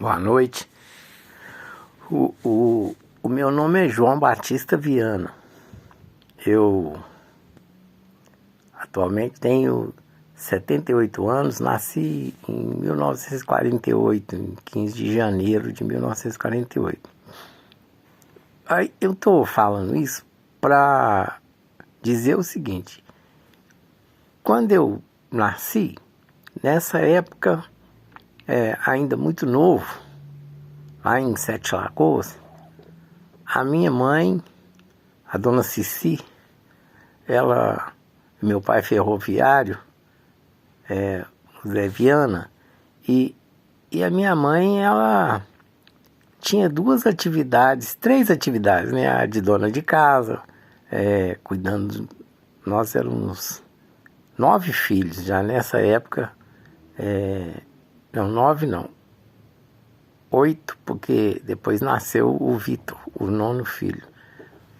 Boa noite. O meu nome é João Batista Viana. Eu atualmente tenho 78 anos, nasci em 1948, em 15 de janeiro de 1948. Aí eu estou falando isso para dizer o seguinte: quando eu nasci, nessa época, ainda muito novo, lá em Sete Lagoas, a minha mãe, a dona Cici, meu pai é ferroviário, o Zé Viana, e a minha mãe, ela tinha três atividades, né? A de dona de casa, cuidando, nós éramos 9 filhos já nessa época, não, 9 não, 8, porque depois nasceu o Vitor, o 9º filho,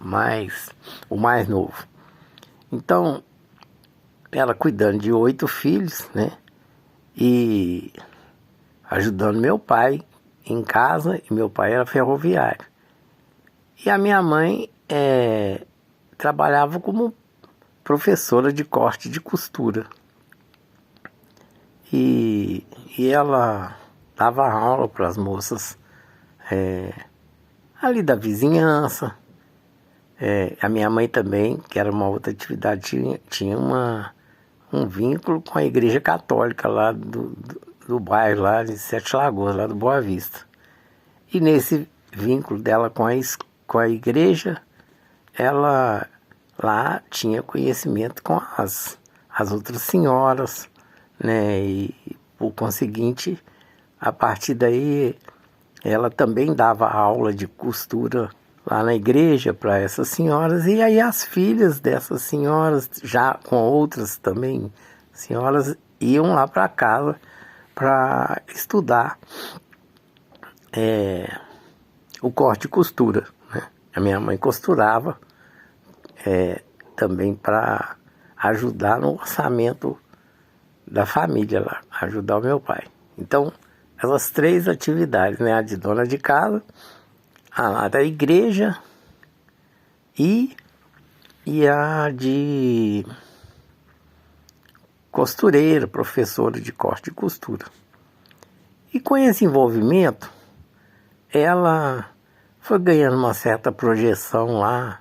mas o mais novo. Então, ela cuidando de 8 filhos, né? E ajudando meu pai em casa, e meu pai era ferroviário. E a minha mãe trabalhava como professora de corte de costura. E ela dava aula para as moças ali da vizinhança. A minha mãe também, que era uma outra atividade, tinha um vínculo com a igreja católica lá do bairro, lá de Sete Lagoas, lá do Boa Vista. E nesse vínculo dela com a igreja, ela lá tinha conhecimento com as outras senhoras, né? E por conseguinte, a partir daí, ela também dava aula de costura lá na igreja para essas senhoras, e aí as filhas dessas senhoras, já com outras também senhoras, iam lá para casa para estudar o corte e costura, né? A minha mãe costurava também para ajudar no orçamento da família lá, ajudar o meu pai. Então, essas 3 atividades, né? A de dona de casa, a da igreja e a de costureira, professora de corte e costura. E com esse envolvimento, ela foi ganhando uma certa projeção lá,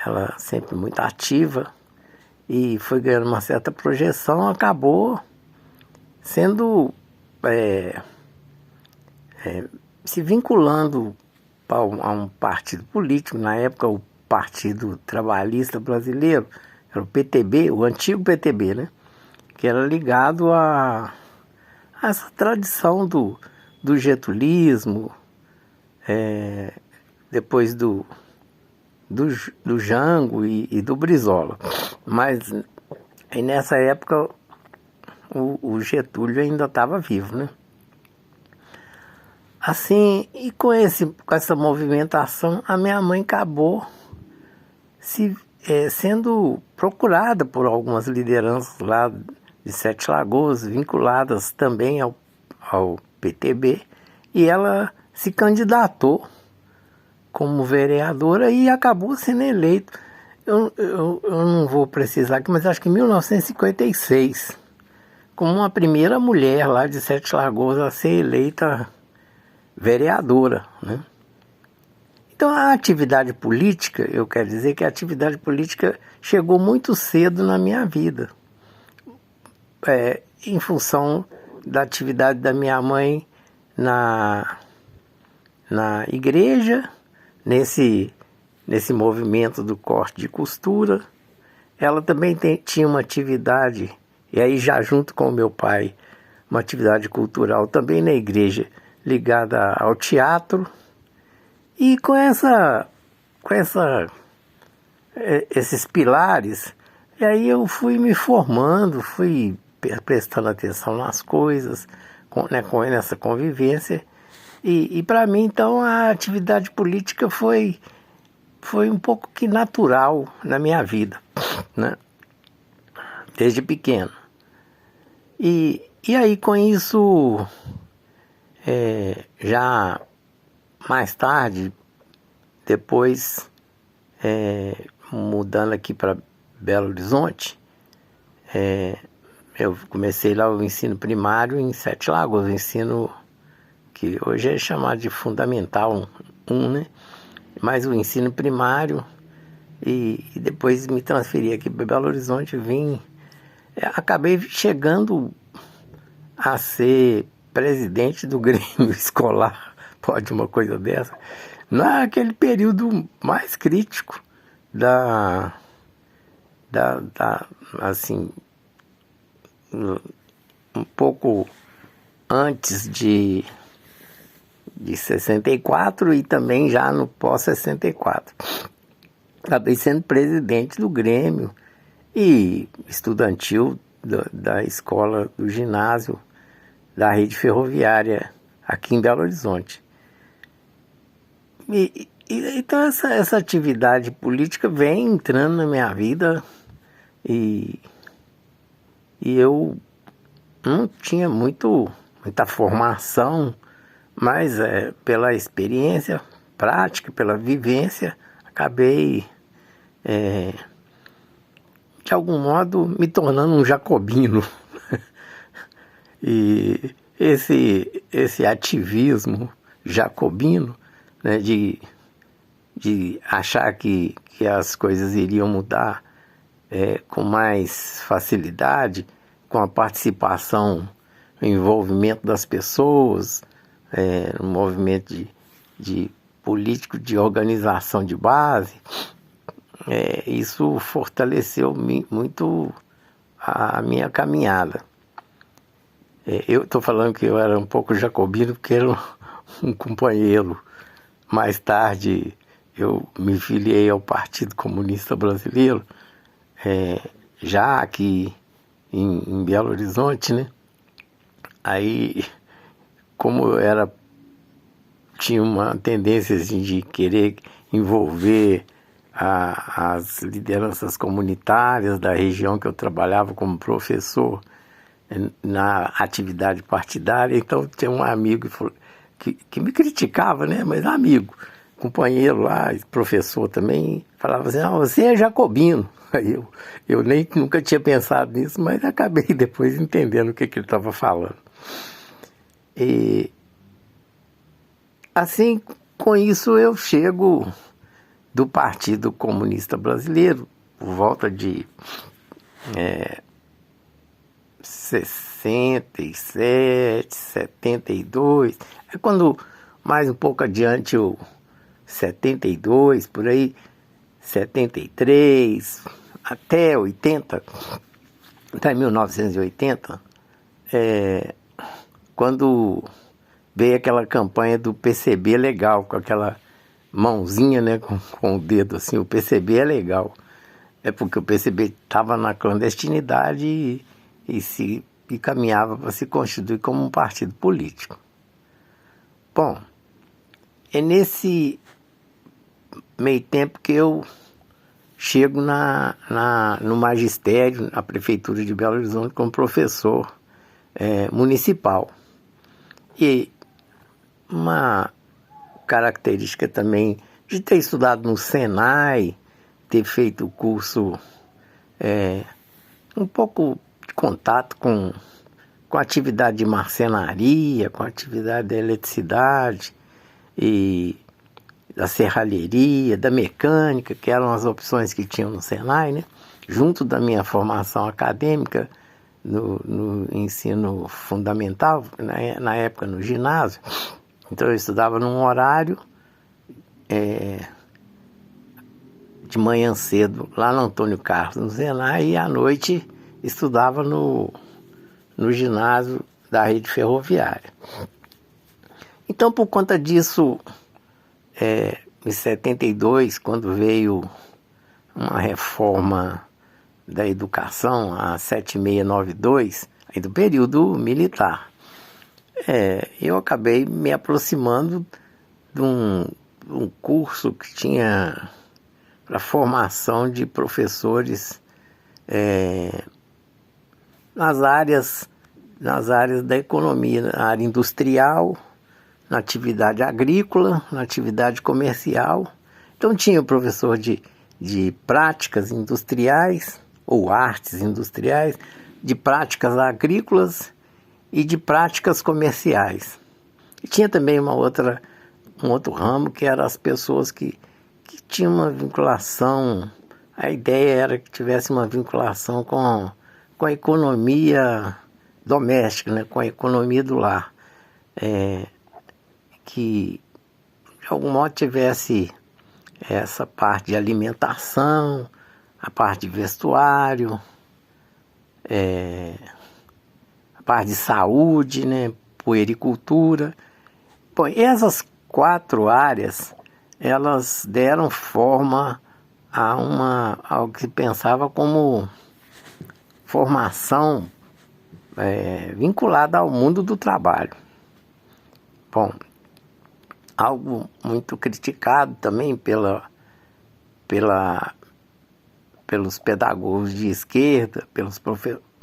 ela sempre muito ativa, e foi ganhando uma certa projeção, acabou sendo, se vinculando a um partido político, na época o Partido Trabalhista Brasileiro, era o PTB, o antigo PTB, né? Que era ligado a essa tradição do getulismo, depois do Jango e do Brizola. Mas aí nessa época o Getúlio ainda estava vivo, né? Assim, e com essa movimentação, a minha mãe acabou sendo procurada por algumas lideranças lá de Sete Lagoas, vinculadas também ao PTB, e ela se candidatou como vereadora e acabou sendo eleita. Eu não vou precisar aqui, mas acho que em 1956, como uma primeira mulher lá de Sete Lagoas a ser eleita vereadora, né? Então a atividade política, eu quero dizer que a atividade política chegou muito cedo na minha vida, em função da atividade da minha mãe na igreja, nesse movimento do corte de costura. Ela também tinha uma atividade, e aí já junto com o meu pai, uma atividade cultural também na igreja, ligada ao teatro. E com esses pilares, e aí eu fui me formando, fui prestando atenção nas coisas, nessa convivência. E para mim, então, a atividade política foi um pouco que natural na minha vida, né? Desde pequeno. E aí, com isso, Já mais tarde, depois mudando aqui para Belo Horizonte, eu comecei lá o ensino primário em Sete Lagoas, o ensino que hoje é chamado de Fundamental 1, né? Mas o ensino primário, e depois me transferi aqui para Belo Horizonte, acabei chegando a ser presidente do Grêmio Escolar, pode uma coisa dessa, naquele período mais crítico assim, um pouco antes de 64 e também já no pós-64. Acabei sendo presidente do Grêmio e estudantil da escola, do ginásio da rede ferroviária aqui em Belo Horizonte. Então essa atividade política vem entrando na minha vida e eu não tinha muita formação, mas pela experiência prática, pela vivência, acabei de algum modo me tornando um jacobino. E esse ativismo jacobino, né, de achar que as coisas iriam mudar com mais facilidade, com a participação, o envolvimento das pessoas, no movimento de político de organização de base, isso fortaleceu muito a minha caminhada. Eu estou falando que eu era um pouco jacobino porque era um companheiro. Mais tarde eu me filiei ao Partido Comunista Brasileiro, já aqui em Belo Horizonte, né? Aí, como eu tinha uma tendência assim, de querer envolver as lideranças comunitárias da região que eu trabalhava como professor na atividade partidária, então tinha um amigo que me criticava, né? Mas amigo, companheiro lá, professor também, falava assim, você é jacobino. Aí eu nem nunca tinha pensado nisso, mas acabei depois entendendo o que ele estava falando. E assim, com isso eu chego do Partido Comunista Brasileiro, por volta de 67, 72, é quando mais um pouco adiante, 72, por aí, 73, até 80, até 1980, quando veio aquela campanha do PCB legal, com aquela mãozinha, né, com o dedo assim, o PCB é legal. É porque o PCB estava na clandestinidade e caminhava para se constituir como um partido político. Bom, é nesse meio tempo que eu chego no magistério, na prefeitura de Belo Horizonte, como professor municipal. E uma característica também de ter estudado no Senai, ter feito o curso, um pouco de contato com a atividade de marcenaria, com a atividade da eletricidade e da serralheria, da mecânica, que eram as opções que tinham no Senai, né? Junto da minha formação acadêmica no ensino fundamental, na época no ginásio. Então eu estudava num horário de manhã cedo lá no Antônio Carlos, no Senai, e à noite estudava no ginásio da rede ferroviária. Então, por conta disso, em 72, quando veio uma reforma da educação, a 7692, aí do período militar, eu acabei me aproximando de um curso que tinha para formação de professores nas áreas da economia, na área industrial na atividade agrícola, na atividade comercial. Então tinha o professor de práticas industriais ou artes industriais, de práticas agrícolas e de práticas comerciais. E tinha também um outro ramo que eram as pessoas que tinham uma vinculação, a ideia era que tivesse uma vinculação com a economia doméstica, né, com a economia do lar. Que de algum modo tivesse essa parte de alimentação, a parte de vestuário, a parte de saúde, né, puericultura. Bom, essas 4 áreas, elas deram forma ao que se pensava como formação vinculada ao mundo do trabalho. Bom, algo muito criticado também pelos pedagogos de esquerda,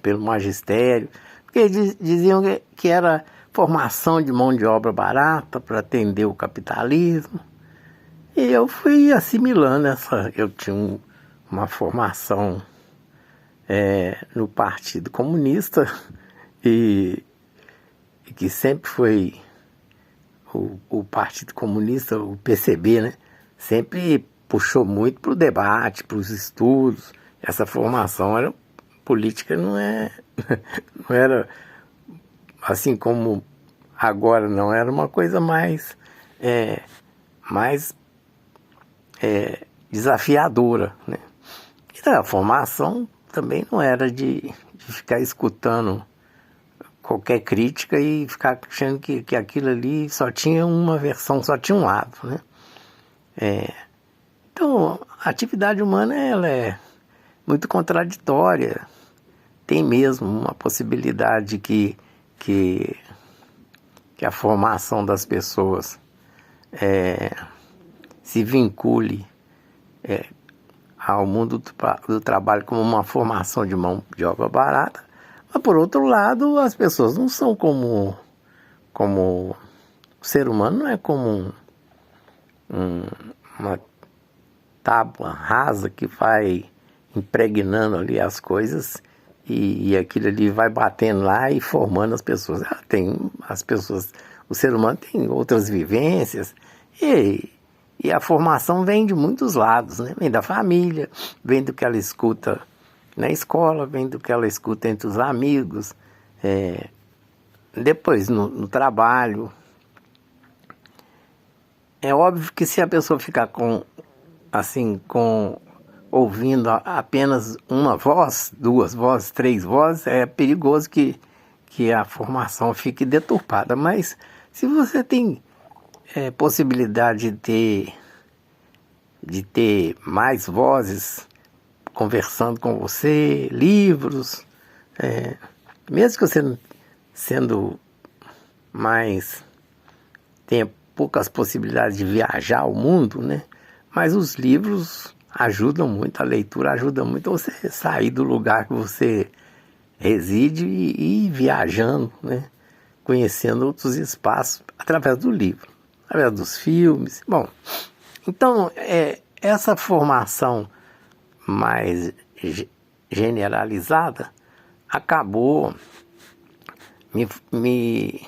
pelo magistério, porque diziam que era formação de mão de obra barata para atender o capitalismo. E eu fui assimilando eu tinha uma formação no Partido Comunista e que sempre foi o Partido Comunista, o PCB, né? Sempre puxou muito para o debate, para os estudos. Essa formação política não era assim como agora, não, era uma coisa mais desafiadora, né? Então, a formação também não era de ficar escutando qualquer crítica e ficar achando que aquilo ali só tinha uma versão, só tinha um lado, né? Então, a atividade humana ela é muito contraditória. Tem mesmo uma possibilidade que a formação das pessoas se vincule ao mundo do trabalho como uma formação de mão de obra barata, mas por outro lado as pessoas não são como o ser humano não é como uma tábua rasa que vai impregnando ali as coisas e aquilo ali vai batendo lá e formando as pessoas. O ser humano tem outras vivências e a formação vem de muitos lados, né? Vem da família, vem do que ela escuta na escola, vem do que ela escuta entre os amigos, depois no trabalho. É óbvio que se a pessoa ficar ouvindo apenas uma voz, 2 vozes, 3 vozes, é perigoso que a formação fique deturpada. Mas se você tem possibilidade de ter mais vozes conversando com você, livros, mesmo que você sendo mais tenha poucas possibilidades de viajar ao mundo, né? Mas os livros ajudam muito, a leitura ajuda muito a você sair do lugar que você reside e ir viajando, né? Conhecendo outros espaços através do livro, através dos filmes. Bom, então essa formação mais generalizada acabou me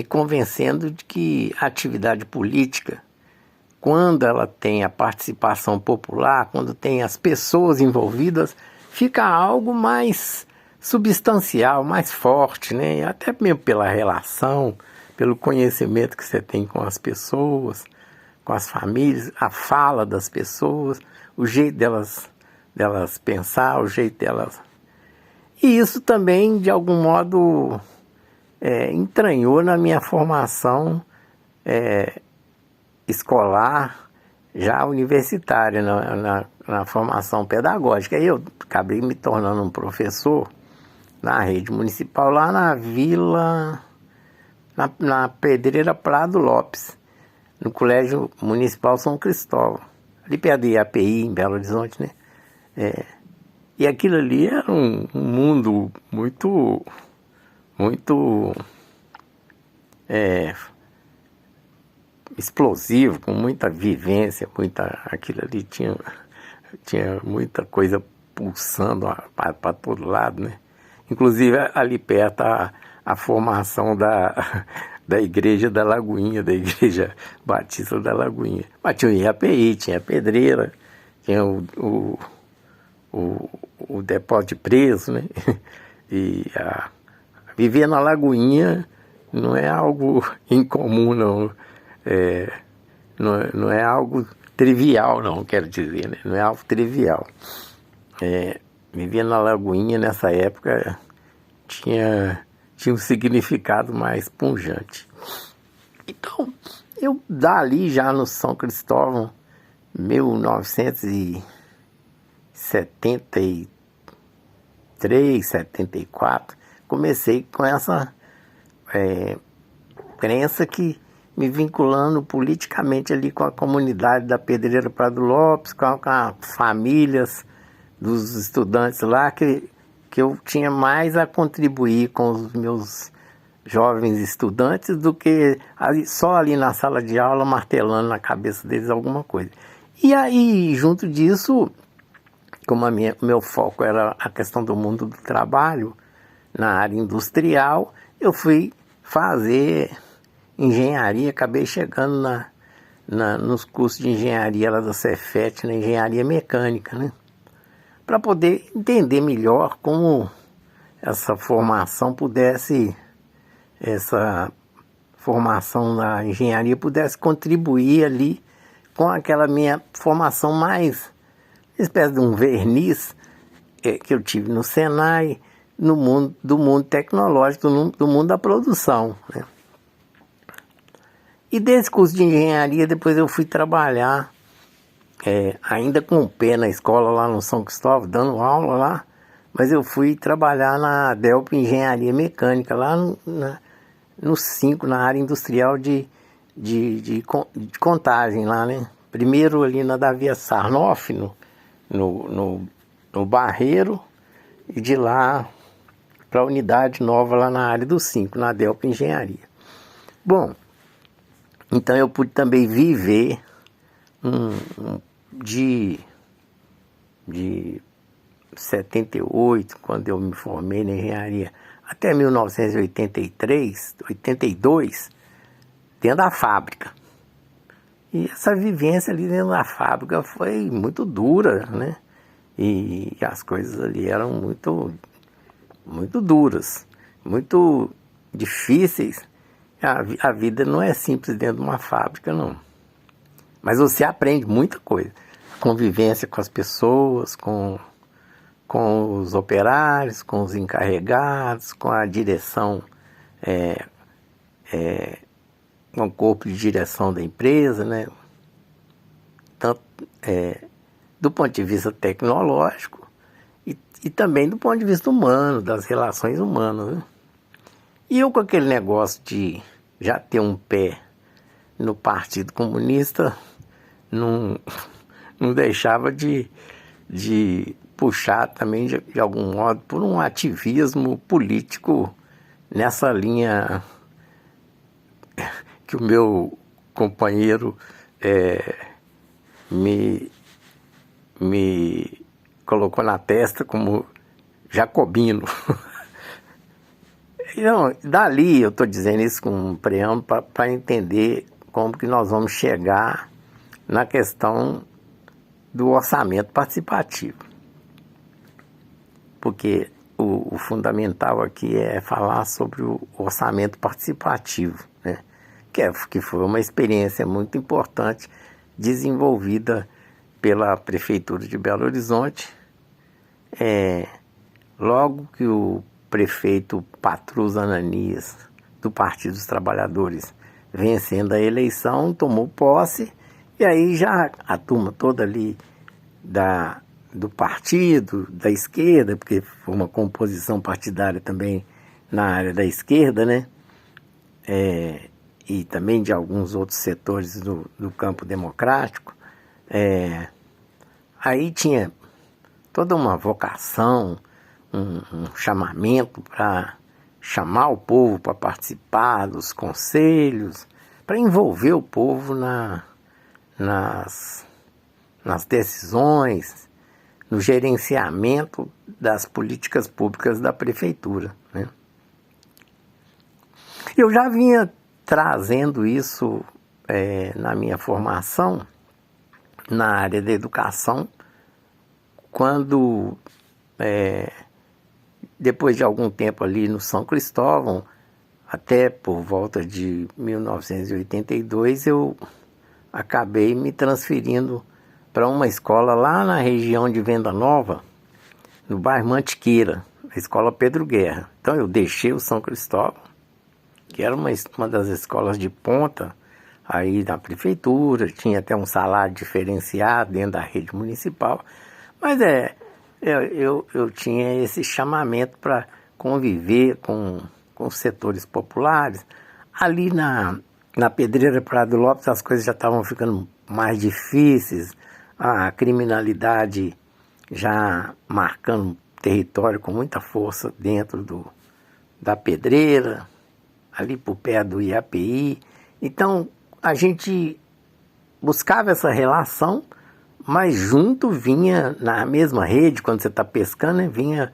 convencendo de que a atividade política, quando ela tem a participação popular, quando tem as pessoas envolvidas, fica algo mais substancial, mais forte, né? Até mesmo pela relação, pelo conhecimento que você tem com as pessoas, com as famílias, a fala das pessoas, o jeito delas pensar, o jeito delas... E isso também, de algum modo, entranhou na minha formação escolar, já universitária, na formação pedagógica. Aí eu acabei me tornando um professor na rede municipal, lá na vila, na Pedreira Prado Lopes, no Colégio Municipal São Cristóvão, ali perto do IAPI, em Belo Horizonte, né? E aquilo ali era um mundo muito explosivo, com muita vivência, aquilo ali tinha muita coisa pulsando para todo lado, né? Inclusive ali perto a formação da igreja da Lagoinha, da igreja Batista da Lagoinha. Mas tinha o IAPI, tinha a pedreira, tinha o depósito de preso, né? E viver na Lagoinha não é algo incomum, não. Não é algo trivial, não, quero dizer, né? Não é algo trivial. Viver na Lagoinha nessa época tinha um significado mais pungente. Então, eu dali já no São Cristóvão, 1973, 74, comecei com essa crença que me vinculando politicamente ali com a comunidade da Pedreira Prado Lopes, com as famílias dos estudantes lá, que eu tinha mais a contribuir com os meus jovens estudantes do que só ali na sala de aula martelando na cabeça deles alguma coisa. E aí, junto disso, como meu foco era a questão do mundo do trabalho, na área industrial, eu fui fazer engenharia, acabei chegando nos cursos de engenharia lá da Cefet, na engenharia mecânica, né? Para poder entender melhor como essa formação na engenharia pudesse contribuir ali com aquela minha formação mais, espécie de um verniz que eu tive no Senai, do mundo tecnológico, do mundo da produção, né? E desse curso de engenharia, depois eu fui trabalhar, ainda com o pé na escola lá no São Cristóvão, dando aula lá, mas eu fui trabalhar na Delp Engenharia Mecânica, lá no 5, na área industrial de contagem lá, né? Primeiro ali na Davi Sarnoff, no Barreiro, e de lá para a unidade nova lá na área do 5, na Delp Engenharia. Bom, então eu pude também viver de 78, quando eu me formei na engenharia, até 1983, 82, dentro da fábrica. E essa vivência ali dentro da fábrica foi muito dura, né? E as coisas ali eram muito, muito duras, muito difíceis. A vida não é simples dentro de uma fábrica, não. Mas você aprende muita coisa. Convivência com as pessoas, com os operários, com os encarregados, com a direção, com o corpo de direção da empresa, né? Tanto do ponto de vista tecnológico e também do ponto de vista humano, das relações humanas, né? E eu, com aquele negócio de já ter um pé no Partido Comunista, não deixava de puxar também, de algum modo, por um ativismo político nessa linha que o meu companheiro me colocou na testa como jacobino. Então, dali eu estou dizendo isso com um preâmbulo para entender como que nós vamos chegar na questão do orçamento participativo. Porque o fundamental aqui é falar sobre o orçamento participativo, né? Que foi uma experiência muito importante desenvolvida pela Prefeitura de Belo Horizonte. Logo que o prefeito Patrus Ananias, do Partido dos Trabalhadores, vencendo a eleição, tomou posse, e aí já a turma toda ali do partido, da esquerda, porque foi uma composição partidária também na área da esquerda, né? E também de alguns outros setores do campo democrático, aí tinha toda uma vocação, um chamamento para chamar o povo para participar dos conselhos, para envolver o povo nas decisões, no gerenciamento das políticas públicas da prefeitura, né? Eu já vinha trazendo isso na minha formação na área da educação, quando, depois de algum tempo ali no São Cristóvão, até por volta de 1982, eu acabei me transferindo para uma escola lá na região de Venda Nova, no bairro Mantiqueira, a escola Pedro Guerra. Então eu deixei o São Cristóvão, que era uma das escolas de ponta aí da prefeitura, tinha até um salário diferenciado dentro da rede municipal, mas eu tinha esse chamamento para conviver com os setores populares. Ali na Pedreira Prado Lopes as coisas já estavam ficando mais difíceis, a criminalidade já marcando território com muita força dentro da Pedreira, ali por perto do IAPI. Então a gente buscava essa relação, mas junto vinha, na mesma rede, quando você está pescando, né, vinha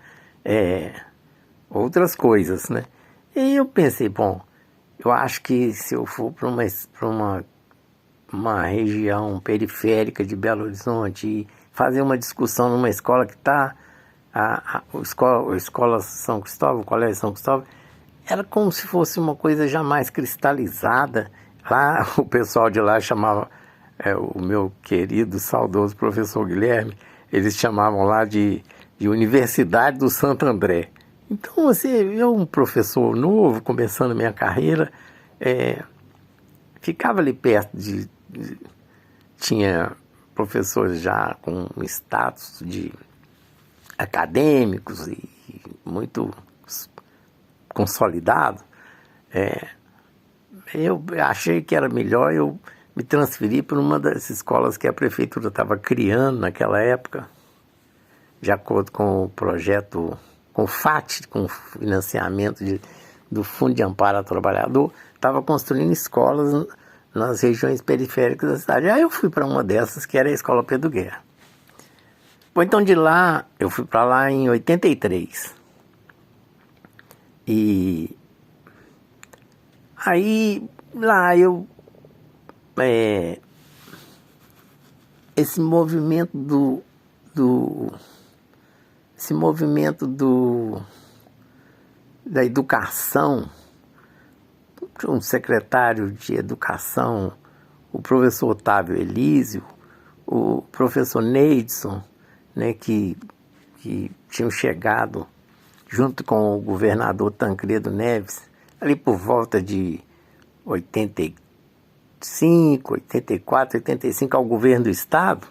outras coisas, né? E eu pensei, bom, eu acho que se eu for para uma região periférica de Belo Horizonte e fazer uma discussão numa escola que está, a escola São Cristóvão, o Colégio São Cristóvão, era como se fosse uma coisa já mais cristalizada. Lá o pessoal de lá chamava, o meu querido, saudoso professor Guilherme, eles chamavam lá de Universidade do Santo André. Então, assim, eu, um professor novo, começando minha carreira, ficava ali perto tinha professores já com status de acadêmicos e muito consolidado. Eu achei que era melhor eu me transferir para uma das escolas que a prefeitura estava criando naquela época, de acordo com o projeto, com o FAT, com o financiamento do Fundo de Amparo ao Trabalhador, estava construindo escolas nas regiões periféricas da cidade. Aí eu fui para uma dessas, que era a Escola Pedro Guerra. Bom, então de lá, eu fui para lá em 83. E aí, lá esse movimento da educação, um secretário de educação, o professor Otávio Elísio, o professor Neidson, né, que tinham chegado junto com o governador Tancredo Neves, ali por volta de 85, 84, 85, ao governo do estado.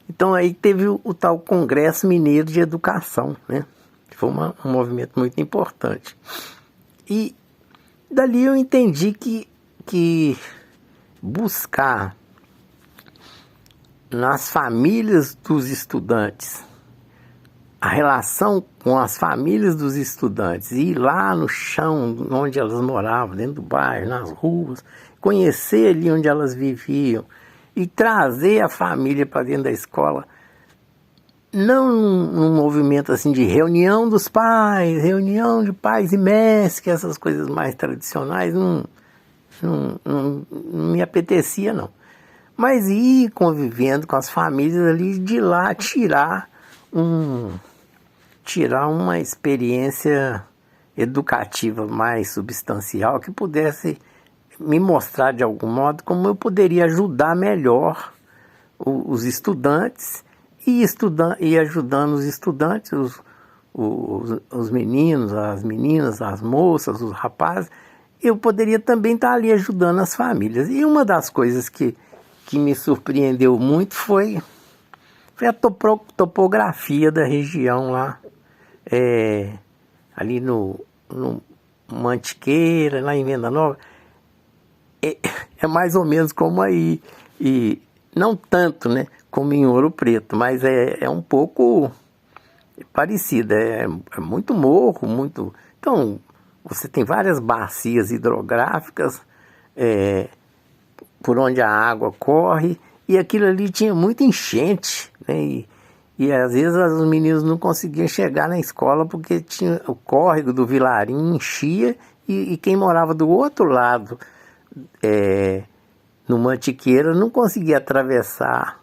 Então aí teve o tal Congresso Mineiro de Educação, né? Foi um movimento muito importante. E dali eu entendi que buscar nas famílias dos estudantes, a relação com as famílias dos estudantes, ir lá no chão onde elas moravam, dentro do bairro, nas ruas, conhecer ali onde elas viviam e trazer a família para dentro da escola, não num movimento assim de reunião dos pais, reunião de pais e mestres, que essas coisas mais tradicionais não me apetecia, não. Mas ir convivendo com as famílias ali, de lá tirar uma experiência educativa mais substancial, que pudesse me mostrar de algum modo como eu poderia ajudar melhor os estudantes e ajudando os estudantes, os meninos, as meninas, as moças, os rapazes. Eu poderia também estar ali ajudando as famílias. E uma das coisas que me surpreendeu muito foi a topografia da região lá, ali no Mantiqueira, lá em Venda Nova. É mais ou menos como aí, e não tanto, né, como em Ouro Preto, mas é um pouco parecido, é muito morro, muito. Então, você tem várias bacias hidrográficas, por onde a água corre, e aquilo ali tinha muita enchente, né? E às vezes os meninos não conseguiam chegar na escola porque tinha o córrego do Vilarinho enchia, e quem morava do outro lado, no Mantiqueira, não conseguia atravessar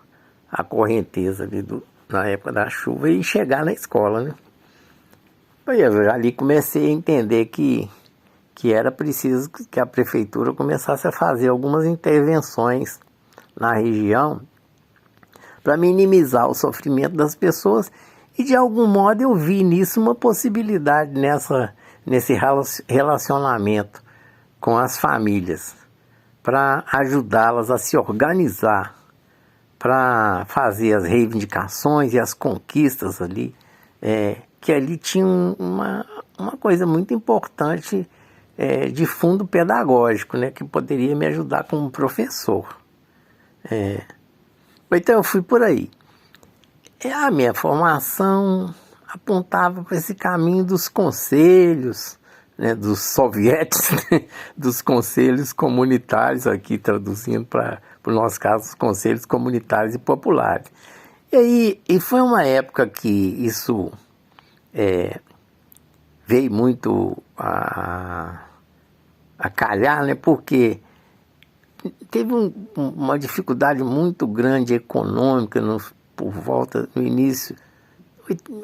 a correnteza ali na época da chuva e chegar na escola, né? Eu ali comecei a entender que era preciso que a prefeitura começasse a fazer algumas intervenções na região para minimizar o sofrimento das pessoas, e de algum modo eu vi nisso uma possibilidade nesse relacionamento com as famílias, para ajudá-las a se organizar, para fazer as reivindicações e as conquistas ali, que ali tinha uma coisa muito importante de fundo pedagógico, né, que poderia me ajudar como professor. Então eu fui por aí. A minha formação apontava para esse caminho dos conselhos, né, dos sovietes, né, dos conselhos comunitários, aqui traduzindo para o nosso caso, os conselhos comunitários e populares. E foi uma época que isso veio muito a calhar, né, porque teve uma dificuldade muito grande econômica por volta no início,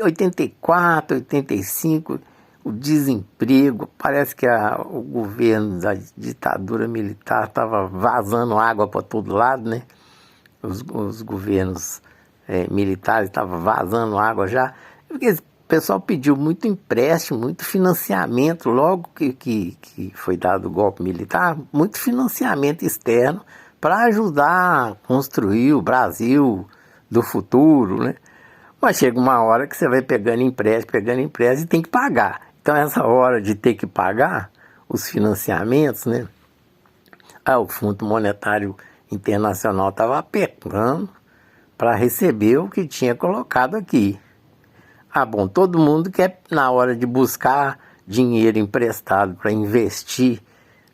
84, 85, o desemprego, parece que o governo da ditadura militar estava vazando água para todo lado, né? Os governos militares estavam vazando água já, porque o pessoal pediu muito empréstimo, muito financiamento, logo que foi dado o golpe militar, muito financiamento externo para ajudar a construir o Brasil do futuro, né? Mas chega uma hora que você vai pegando empréstimo e tem que pagar. Então essa hora de ter que pagar os financiamentos, né? O Fundo Monetário Internacional estava apertando para receber o que tinha colocado aqui. Bom, todo mundo quer, na hora de buscar dinheiro emprestado para investir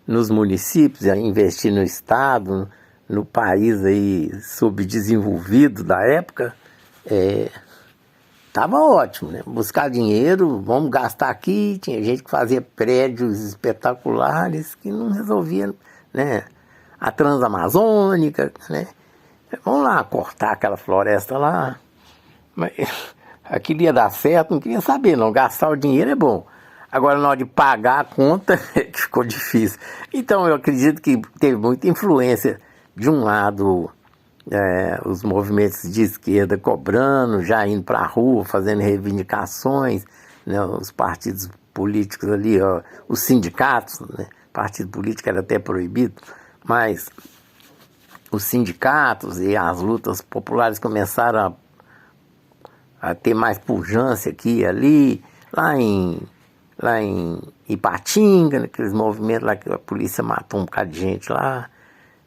nos municípios, investir no estado, no país aí subdesenvolvido da época, estava ótimo, né? Buscar dinheiro, vamos gastar aqui. Tinha gente que fazia prédios espetaculares que não resolvia, né? A Transamazônica, né? Vamos lá cortar aquela floresta lá, mas aquilo ia dar certo, não queria saber não, gastar o dinheiro é bom. Agora na hora de pagar a conta que ficou difícil. Então eu acredito que teve muita influência de um lado, os movimentos de esquerda cobrando, já indo para a rua, fazendo reivindicações, né, os partidos políticos ali, os sindicatos, né, partido político era até proibido, mas os sindicatos e as lutas populares começaram a ter mais pujança aqui e ali, lá em Ipatinga, naqueles movimentos lá que a polícia matou um bocado de gente lá,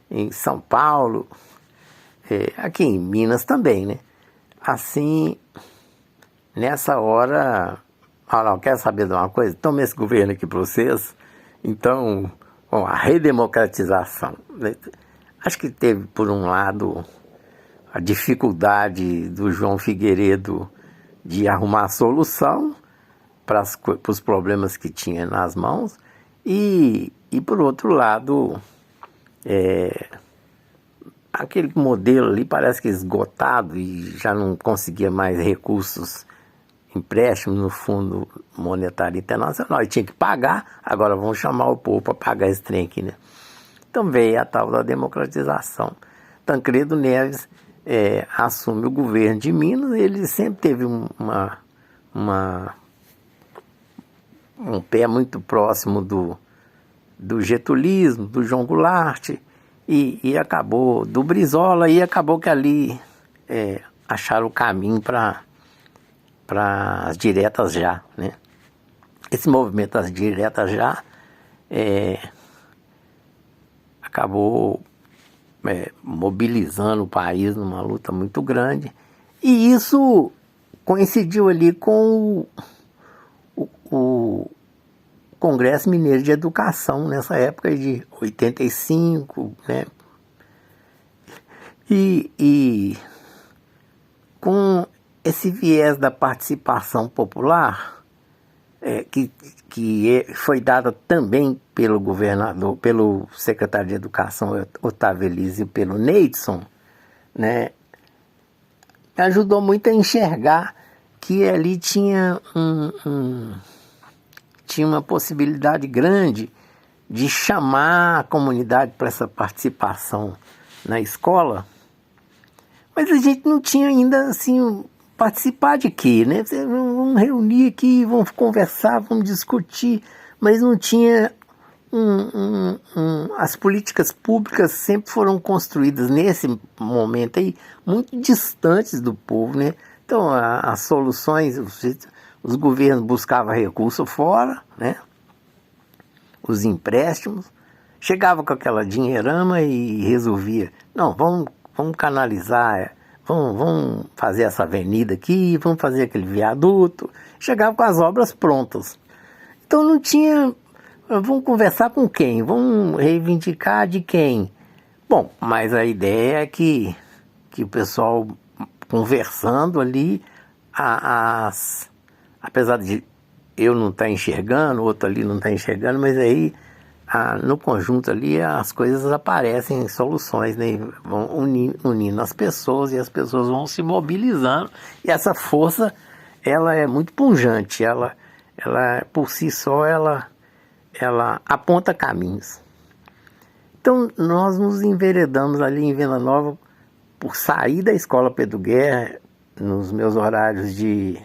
em São Paulo, aqui em Minas também, né? Assim, nessa hora, não, quer saber de uma coisa? Toma esse governo aqui para vocês. Então, bom, a redemocratização, né? Acho que teve, por um lado, a dificuldade do João Figueiredo de arrumar a solução para os problemas que tinha nas mãos, e por outro lado, aquele modelo ali parece que esgotado e já não conseguia mais recursos, empréstimos no Fundo Monetário Internacional, e tinha que pagar. Agora vamos chamar o povo para pagar esse trem aqui, né? Então veio a tal da democratização. Tancredo Neves assume o governo de Minas. Ele sempre teve um pé muito próximo do getulismo, do João Goulart, e acabou, do Brizola, e acabou que ali acharam o caminho para as diretas já, né? Esse movimento das diretas já acabou mobilizando o país numa luta muito grande, e isso coincidiu ali com Congresso Mineiro de Educação, nessa época de 85, né? E com esse viés da participação popular, que foi dada também pelo governador, pelo secretário de Educação, Otávio Elias, e pelo Neidson, né, ajudou muito a enxergar que ali tinha tinha uma possibilidade grande de chamar a comunidade para essa participação na escola, mas a gente não tinha ainda, assim, participar de quê, né? Vamos reunir aqui, vamos conversar, vamos discutir, mas não tinha as políticas públicas sempre foram construídas nesse momento aí, muito distantes do povo, né? Então as soluções, os governos buscavam recurso fora, né? Os empréstimos, chegava com aquela dinheirama e resolvia, não, vamos canalizar, vamos fazer essa avenida aqui, vamos fazer aquele viaduto, chegava com as obras prontas. Então não tinha, vamos conversar com quem? Vamos reivindicar de quem? Bom, mas a ideia é que o pessoal conversando ali, apesar de eu não estar enxergando, o outro ali não está enxergando, mas aí no conjunto ali as coisas aparecem, soluções, né? Vão unindo as pessoas e as pessoas vão se mobilizando, e essa força ela é muito pujante, ela por si só ela aponta caminhos. Então nós nos enveredamos ali em Venda Nova por sair da escola Pedro Guerra nos meus horários de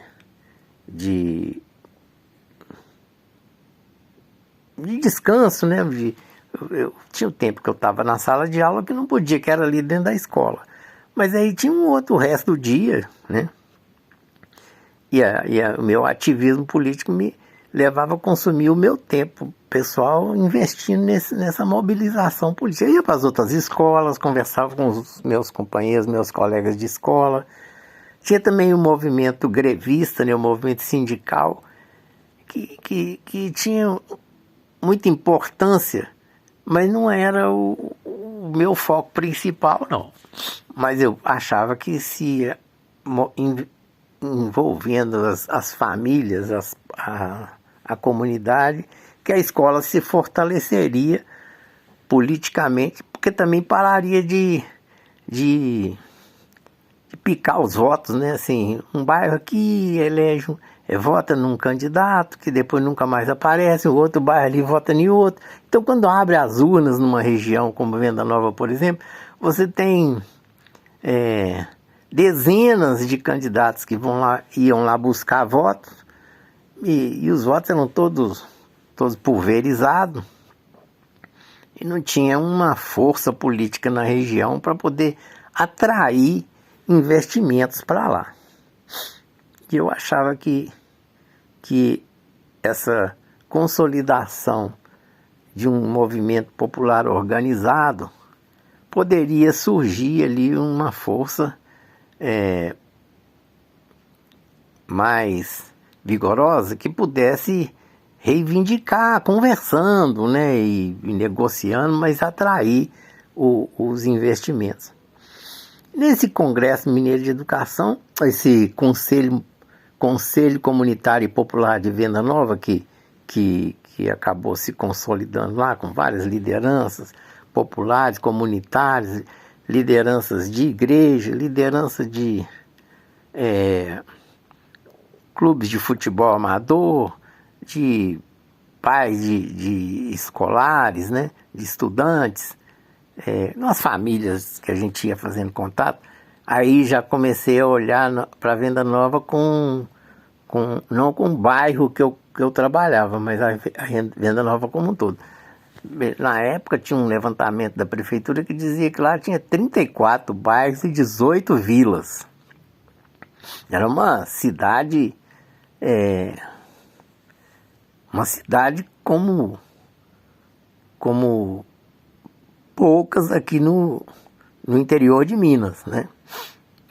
descanso, né? Eu tinha o tempo que eu estava na sala de aula que não podia, que era ali dentro da escola. Mas aí tinha um outro resto do dia, né? E o meu ativismo político me levava a consumir o meu tempo pessoal investindo nessa mobilização política. Eu ia para as outras escolas, conversava com os meus companheiros, meus colegas de escola. Tinha também o movimento grevista, né? O movimento sindical, que tinha muita importância, mas não era o meu foco principal, não. Mas eu achava que se envolvendo as famílias, a comunidade, que a escola se fortaleceria politicamente, porque também pararia de picar os votos, né? Assim, um bairro aqui elege, vota num candidato que depois nunca mais aparece, o outro bairro ali vota em outro. Então, quando abre as urnas numa região como Venda Nova, por exemplo, você tem dezenas de candidatos que iam lá buscar votos, e os votos eram todos pulverizados, e não tinha uma força política na região para poder atrair investimentos para lá. E eu achava que essa consolidação de um movimento popular organizado poderia surgir ali uma força mais vigorosa que pudesse reivindicar, conversando, né, e negociando, mas atrair os investimentos. Nesse Congresso Mineiro de Educação, esse Conselho Comunitário e Popular de Venda Nova, que acabou se consolidando lá com várias lideranças populares, comunitárias, lideranças de igreja, liderança de clubes de futebol amador, de pais de escolares, né, de estudantes, nas famílias que a gente ia fazendo contato. Aí já comecei a olhar para Venda Nova não com o bairro que eu trabalhava, mas a Venda Nova como um todo. Na época tinha um levantamento da prefeitura que dizia que lá tinha 34 bairros e 18 vilas. Era uma cidade como poucas aqui no interior de Minas, né?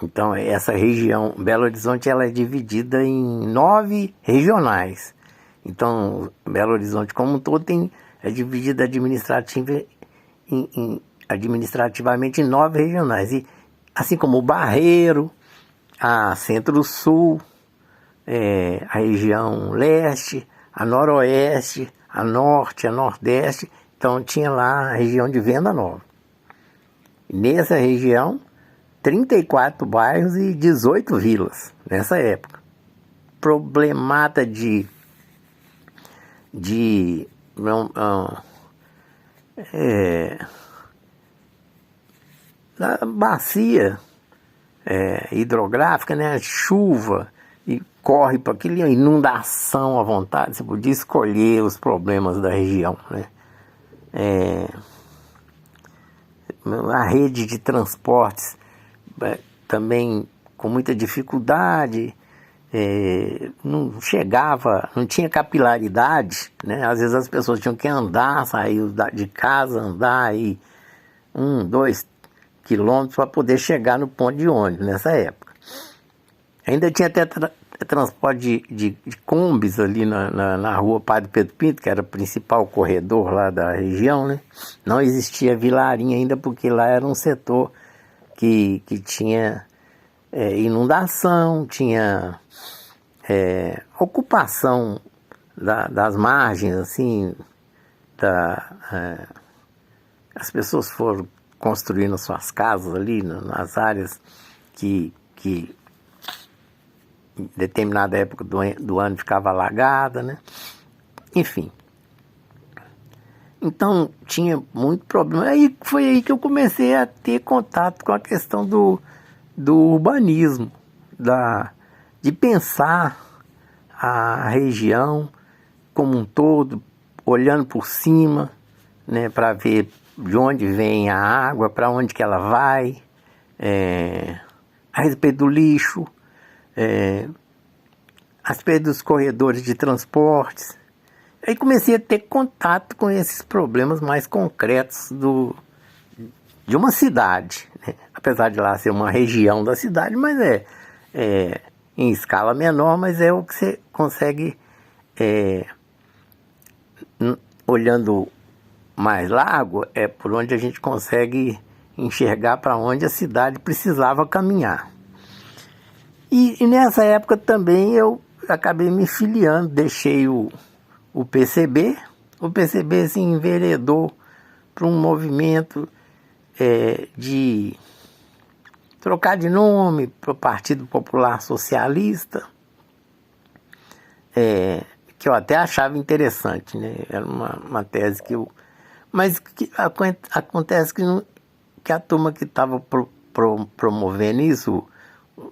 Então essa região, Belo Horizonte, ela é dividida em 9 regionais. Então, Belo Horizonte como um todo é dividido administrativamente em 9 regionais. E, assim como o Barreiro, a Centro-Sul, a região Leste, a Noroeste, a Norte, a Nordeste. Então tinha lá a região de Venda Nova. Nessa região, 34 bairros e 18 vilas, nessa época. Problemata da bacia hidrográfica, né? Chuva, e corre para aquilo, inundação à vontade. Você podia escolher os problemas da região, né? A rede de transportes também com muita dificuldade, não chegava, não tinha capilaridade, né? Às vezes as pessoas tinham que andar, sair de casa, andar aí 1, 2 quilômetros para poder chegar no ponto de ônibus nessa época. Ainda tinha até transporte de combis ali na rua Padre Pedro Pinto, que era o principal corredor lá da região, né? Não existia Vilarinho ainda, porque lá era um setor que tinha inundação, tinha ocupação das margens, assim, as pessoas foram construindo suas casas ali nas áreas que em determinada época do ano ficava alagada, né? Enfim. Então tinha muito problema. Aí foi aí que eu comecei a ter contato com a questão do urbanismo, de pensar a região como um todo, olhando por cima, né, para ver de onde vem a água, para onde que ela vai, a respeito do lixo, a respeito dos corredores de transportes. Aí comecei a ter contato com esses problemas mais concretos de uma cidade, né? Apesar de lá ser uma região da cidade, mas em escala menor, mas é o que você consegue, olhando mais largo, é por onde a gente consegue enxergar para onde a cidade precisava caminhar. E nessa época também eu acabei me filiando, deixei o PCB. O PCB se enveredou para um movimento de trocar de nome para o Partido Popular Socialista, que eu até achava interessante, né? Era uma tese que eu... Mas acontece que a turma que estava promovendo isso,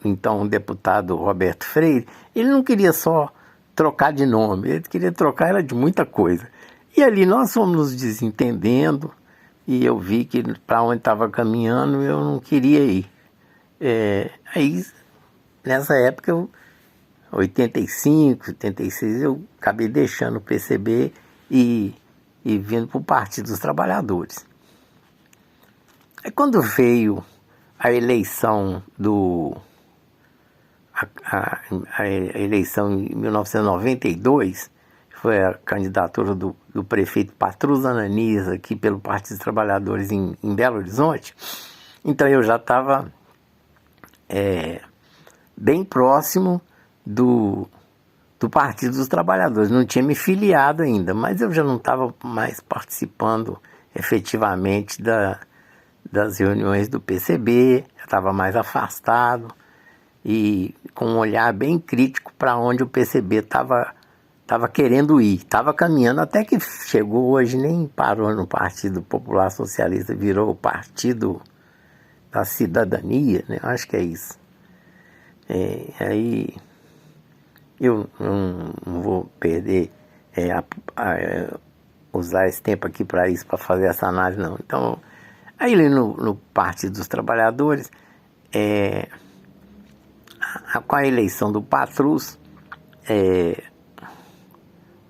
então o deputado Roberto Freire, ele não queria só trocar de nome, ele queria trocar ela de muita coisa. E ali nós fomos nos desentendendo, e eu vi que para onde estava caminhando eu não queria ir. Aí, nessa época, 85, 86, eu acabei deixando o PCB e vindo para o Partido dos Trabalhadores. Aí quando veio a eleição a eleição em 1992, foi a candidatura do prefeito Patrus Ananias aqui pelo Partido dos Trabalhadores em Belo Horizonte. Então eu já estava bem próximo do Partido dos Trabalhadores. Não tinha me filiado ainda, mas eu já não estava mais participando efetivamente das reuniões do PCB, eu estava mais afastado e com um olhar bem crítico para onde o PCB estava querendo ir, estava caminhando, até que chegou hoje, nem parou no Partido Popular Socialista, virou o Partido da Cidadania, né? Acho que é isso. Aí eu não vou perder usar esse tempo aqui para isso, para fazer essa análise, não. Então, aí no Partido dos Trabalhadores, com a eleição do Patrus,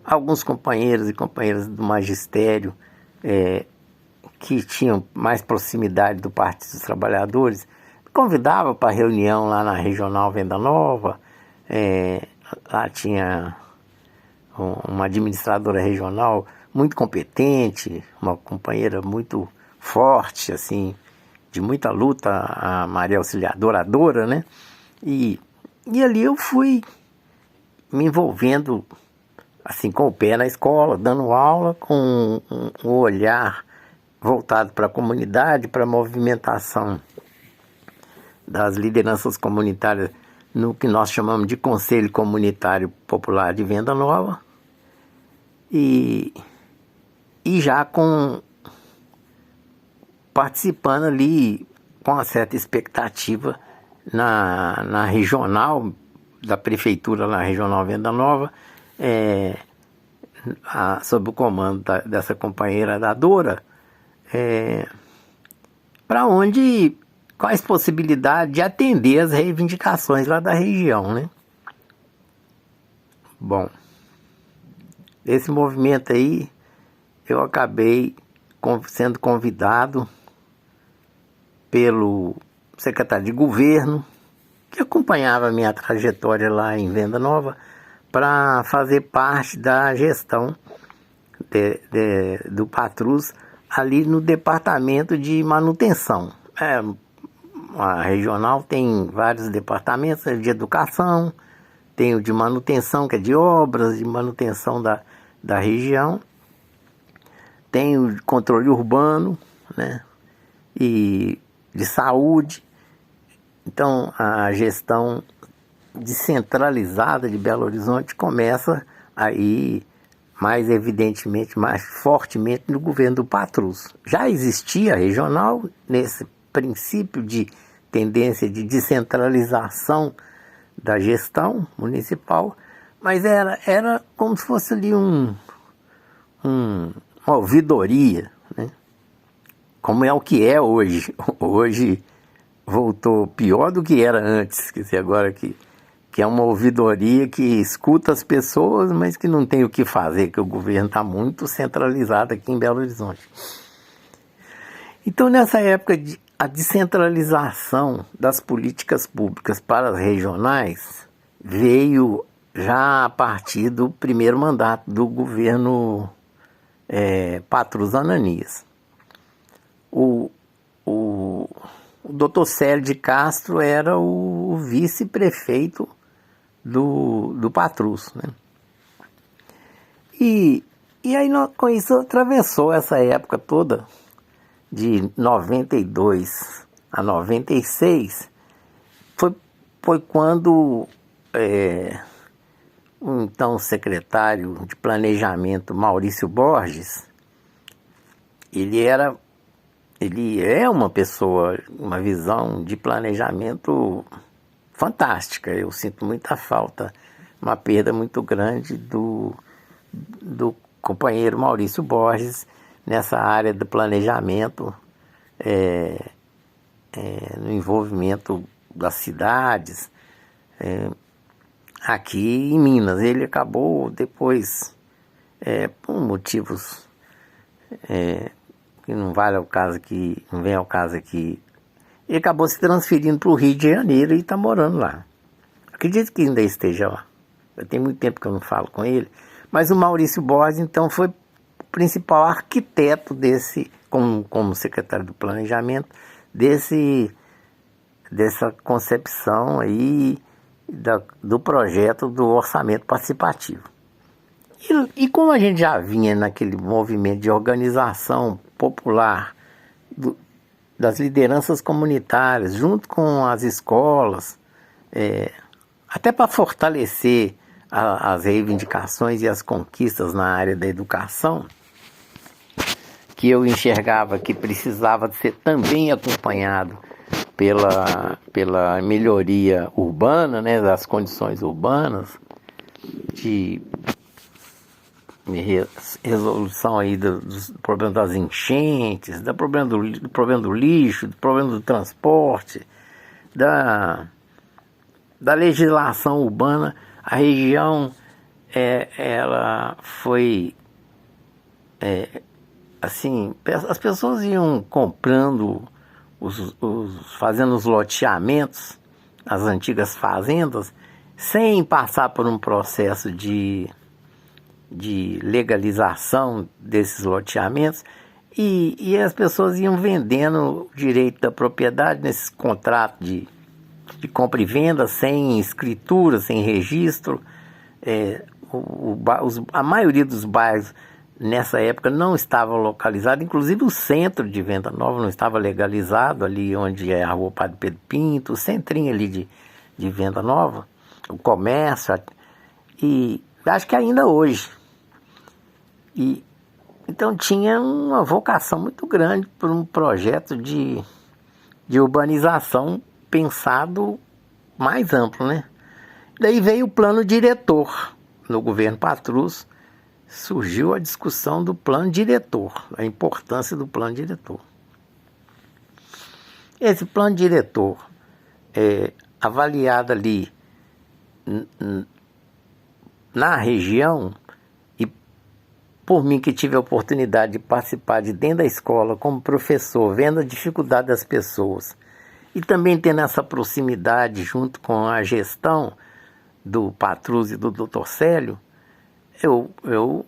alguns companheiros e companheiras do magistério que tinham mais proximidade do Partido dos Trabalhadores me convidavam para reunião lá na Regional Venda Nova. Lá tinha uma administradora regional muito competente, uma companheira muito forte, assim, de muita luta, a Maria Auxiliadora, né? E ali eu fui me envolvendo, assim, com o pé na escola, dando aula, com um olhar voltado para a comunidade, para a movimentação das lideranças comunitárias no que nós chamamos de Conselho Comunitário Popular de Venda Nova, e já participando ali com uma certa expectativa na regional, da prefeitura na regional Venda Nova, sob o comando dessa companheira da Dora, para onde, quais possibilidades de atender as reivindicações lá da região, né? Bom, esse movimento aí, eu acabei sendo convidado pelo secretário de governo, que acompanhava a minha trajetória lá em Venda Nova, para fazer parte da gestão do Patrus ali no departamento de manutenção. A regional tem vários departamentos, de educação, tem o de manutenção, que é de obras, de manutenção da região, tem o de controle urbano, né, e de saúde. Então a gestão descentralizada de Belo Horizonte começa aí mais evidentemente, mais fortemente no governo do Patrus. Já existia regional nesse princípio de tendência de descentralização da gestão municipal, mas era como se fosse ali uma ouvidoria, né? Como é o que é hoje. Hoje voltou pior do que era antes, quer dizer, agora que é uma ouvidoria que escuta as pessoas, mas que não tem o que fazer, que o governo está muito centralizado aqui em Belo Horizonte. Então, nessa época, a descentralização das políticas públicas para as regionais veio já a partir do primeiro mandato do governo Patrus Ananias. O Dr. Célio de Castro era o vice-prefeito do Patrus, né? E aí com isso atravessou essa época toda, de 92 a 96, foi quando o então secretário de Planejamento, Maurício Borges, ele é uma pessoa, uma visão de planejamento fantástica. Eu sinto muita falta, uma perda muito grande do companheiro Maurício Borges nessa área do planejamento, no envolvimento das cidades, aqui em Minas. Ele acabou depois, por motivos que não vem ao caso aqui, ele acabou se transferindo para o Rio de Janeiro e está morando lá. Acredito que ainda esteja lá. Tem muito tempo que eu não falo com ele. Mas o Maurício Borges, então, foi o principal arquiteto como secretário do Planejamento, dessa concepção aí do projeto do orçamento participativo. E como a gente já vinha naquele movimento de organização popular das lideranças comunitárias, junto com as escolas, até para fortalecer as reivindicações e as conquistas na área da educação, que eu enxergava que precisava de ser também acompanhado pela melhoria urbana, né, das condições urbanas, de resolução aí dos problemas das enchentes, do problema do lixo, do problema do transporte, da legislação urbana. A região, ela foi, assim, as pessoas iam comprando, fazendo os loteamentos, as antigas fazendas, sem passar por um processo de de legalização desses loteamentos, e as pessoas iam vendendo o direito da propriedade nesses contratos de compra e venda, sem escritura, sem registro. A maioria dos bairros nessa época não estava localizado, inclusive o centro de Venda Nova não estava legalizado, ali onde é a Rua Padre Pedro Pinto, o centrinho ali de Venda Nova, o comércio, e acho que ainda hoje. Então tinha uma vocação muito grande por um projeto de urbanização pensado mais amplo, né? Daí veio o plano diretor. No governo Patrus surgiu a discussão do plano diretor, a importância do plano diretor. Esse plano diretor avaliado ali na região, e por mim que tive a oportunidade de participar de dentro da escola como professor, vendo a dificuldade das pessoas, e também tendo essa proximidade junto com a gestão do Patrus e do Dr. Célio, eu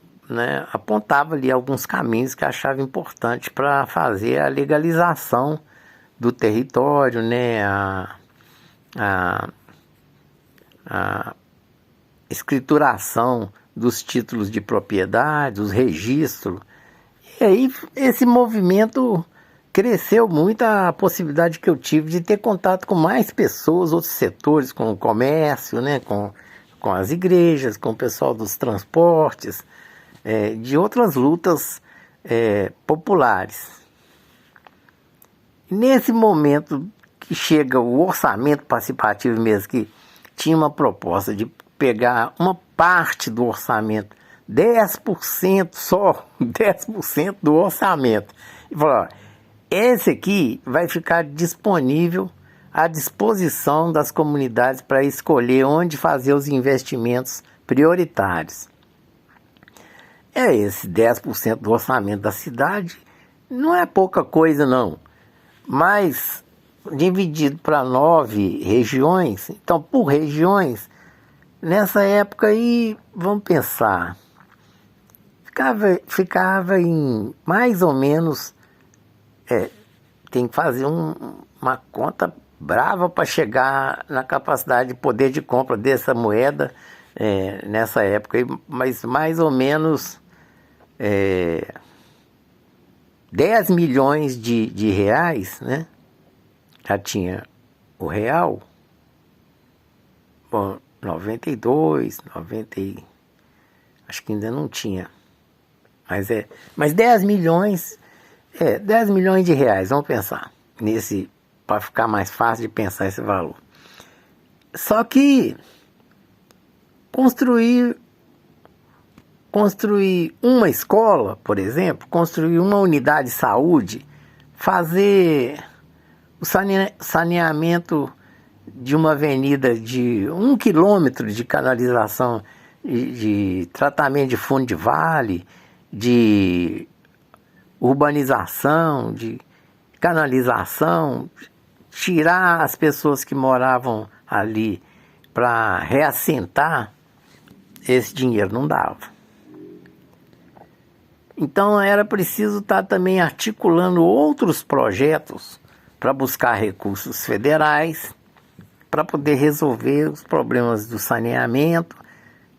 apontava ali alguns caminhos que achava importante para fazer a legalização do território, né, a escrituração dos títulos de propriedade, os registros. E aí esse movimento cresceu muito, a possibilidade que eu tive de ter contato com mais pessoas, outros setores, com o comércio, né, com as igrejas, com o pessoal dos transportes, de outras lutas populares. Nesse momento que chega o orçamento participativo mesmo, que tinha uma proposta de pegar uma parte do orçamento, 10% só, 10% do orçamento, e falar: esse aqui vai ficar disponível à disposição das comunidades para escolher onde fazer os investimentos prioritários. Esse 10% do orçamento da cidade não é pouca coisa não, mas dividido para 9 regiões, então por regiões, nessa época aí, vamos pensar, ficava em mais ou menos, tem que fazer uma conta brava para chegar na capacidade de poder de compra dessa moeda nessa época, mas mais ou menos 10 milhões de reais, né? Já tinha o real, bom, 92, 90, acho que ainda não tinha, mas 10 milhões, 10 milhões de reais, vamos pensar nesse, para ficar mais fácil de pensar esse valor. Só que construir uma escola, por exemplo, construir uma unidade de saúde, fazer o saneamento de uma avenida de 1 quilômetro de canalização, de tratamento de fundo de vale, de urbanização, de canalização, tirar as pessoas que moravam ali para reassentar, esse dinheiro não dava. Então era preciso estar também articulando outros projetos para buscar recursos federais, para poder resolver os problemas do saneamento,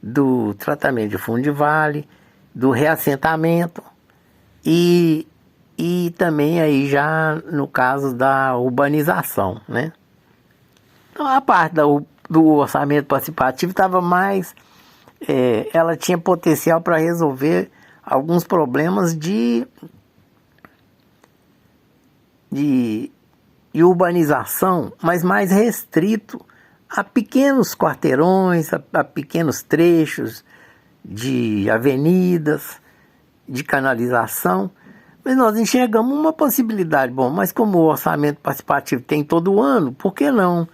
do tratamento de fundo de vale, do reassentamento e também aí já no caso da urbanização, né? Então a parte do orçamento participativo estava mais, ela tinha potencial para resolver alguns problemas de urbanização, mas mais restrito a pequenos quarteirões, a pequenos trechos de avenidas, de canalização. Mas nós enxergamos uma possibilidade, bom, mas como o orçamento participativo tem todo ano, por que não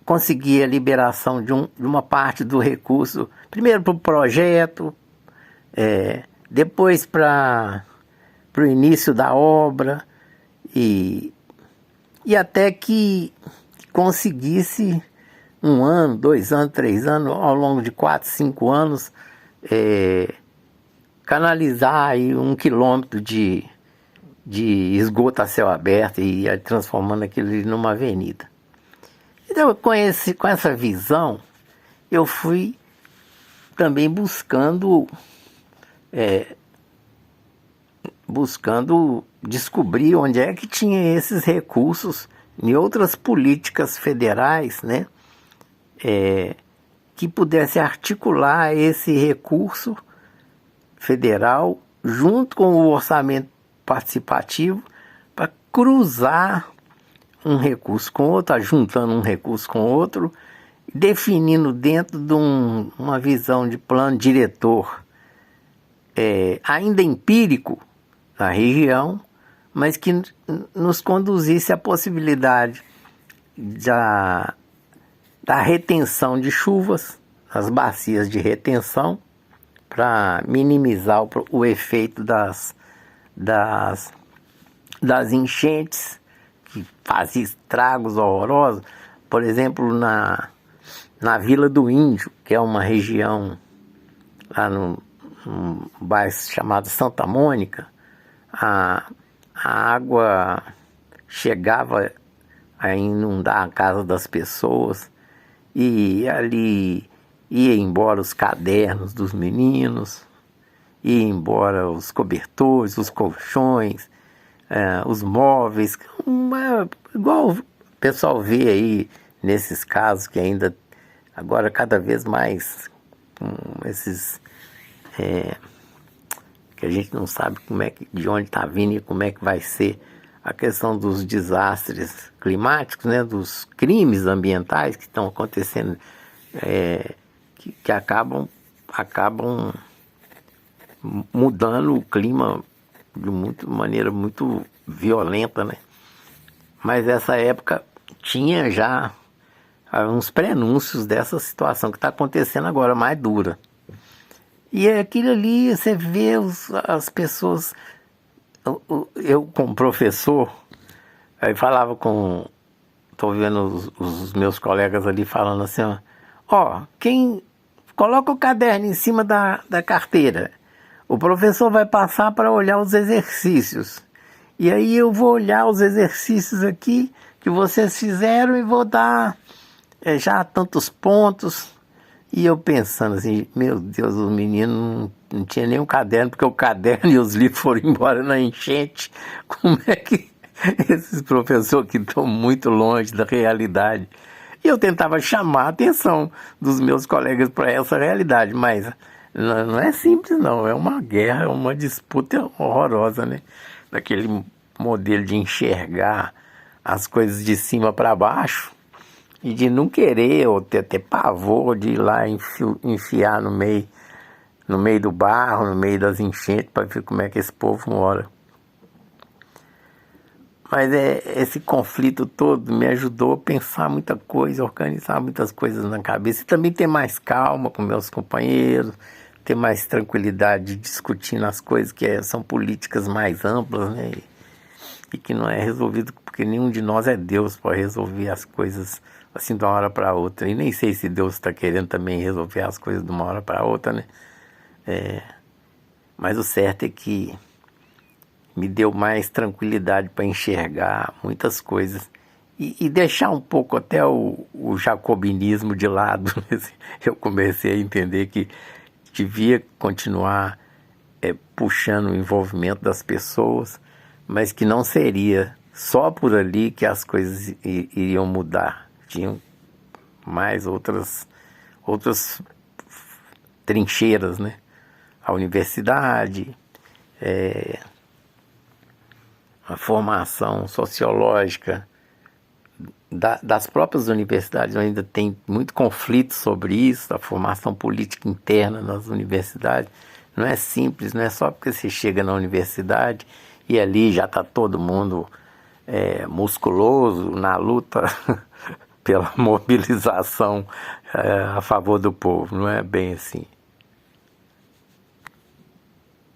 conseguir a liberação de uma parte do recurso, primeiro para o projeto, depois para o início da obra, e até que conseguisse 1 ano, 2 anos, 3 anos, ao longo de 4, 5 anos, canalizar aí 1 quilômetro de esgoto a céu aberto e ir transformando aquilo ali numa avenida. Então, com essa visão, eu fui também buscando descobrir onde é que tinha esses recursos em outras políticas federais, né, que pudesse articular esse recurso federal junto com o orçamento participativo para cruzar um recurso com outro, juntando um recurso com outro, definindo dentro de uma visão de plano diretor ainda empírico na região, mas que nos conduzisse à possibilidade da retenção de chuvas, as bacias de retenção, para minimizar o efeito das enchentes, que fazia estragos horrorosos. Por exemplo, na Vila do Índio, que é uma região lá num bairro chamado Santa Mônica, a água chegava a inundar a casa das pessoas, e ali ia embora os cadernos dos meninos, ia embora os cobertores, os colchões, os móveis, igual o pessoal vê aí nesses casos que ainda agora cada vez mais esses que a gente não sabe de onde está vindo e como é que vai ser a questão dos desastres climáticos, né, dos crimes ambientais que estão acontecendo, que acabam mudando o clima de maneira muito violenta, né? Mas essa época tinha já uns prenúncios dessa situação que está acontecendo agora, mais dura. E aquilo ali, você vê as pessoas. Eu, como professor, aí falava estou vendo os meus colegas ali falando assim, quem coloca o caderno em cima da carteira, o professor vai passar para olhar os exercícios. E aí eu vou olhar os exercícios aqui que vocês fizeram e vou dar já tantos pontos. E eu pensando assim, meu Deus, os meninos não tinha nem um caderno, porque o caderno e os livros foram embora na enchente. Como é que esses professores que estão muito longe da realidade? E eu tentava chamar a atenção dos meus colegas para essa realidade, mas não é simples não, é uma guerra, é uma disputa horrorosa, né? Daquele modelo de enxergar as coisas de cima para baixo, e de não querer ou ter pavor de ir lá enfiar no meio do barro, no meio das enchentes, para ver como é que esse povo mora. Mas esse conflito todo me ajudou a pensar muita coisa, organizar muitas coisas na cabeça, e também ter mais calma com meus companheiros, ter mais tranquilidade de discutir as coisas que são políticas mais amplas, né? E que não é resolvido, porque nenhum de nós é Deus para resolver as coisas assim de uma hora para outra. E nem sei se Deus está querendo também resolver as coisas de uma hora para outra, né? Mas o certo é que me deu mais tranquilidade para enxergar muitas coisas e deixar um pouco até o jacobinismo de lado. Eu comecei a entender que devia continuar puxando o envolvimento das pessoas, mas que não seria só por ali que as coisas iriam mudar. Tinham mais outras trincheiras, né? A universidade, a formação sociológica das próprias universidades. Ainda tem muito conflito sobre isso, a formação política interna nas universidades. Não é simples, não é só porque você chega na universidade e ali já está todo mundo musculoso na luta pela mobilização a favor do povo. Não é bem assim.